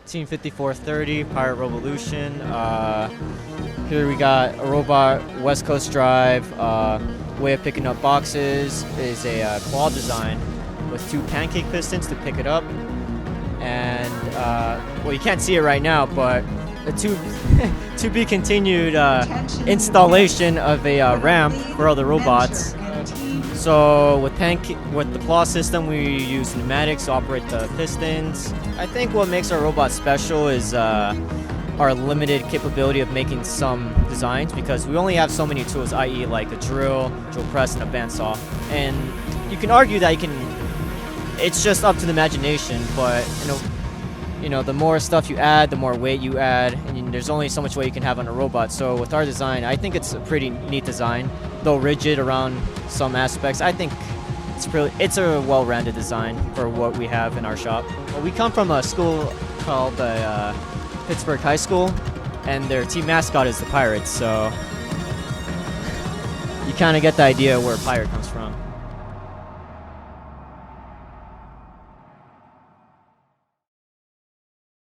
Team 5430, Pirate Robolution. Here we got a robot, West Coast drive. Way of picking up boxes is a claw design with 2 pancake pistons to pick it up. And, well, you can't see it right now, but a to be continued installation of a ramp for other robots. So with the claw system, we use pneumatics to operate the pistons. I think what makes our robot special is our limited capability of making some designs, because we only have so many tools, i.e. like a drill press, and a bandsaw. And you can argue that it's just up to the imagination, but you know, the more stuff you add, the more weight you add, and there's only so much weight you can have on a robot. So with our design, I think it's a pretty neat design, though rigid around some aspects. I think it's a well-rounded design for what we have in our shop. Well, we come from a school called Pittsburg High School, and their team mascot is the Pirates, so you kind of get the idea where Pirate comes from.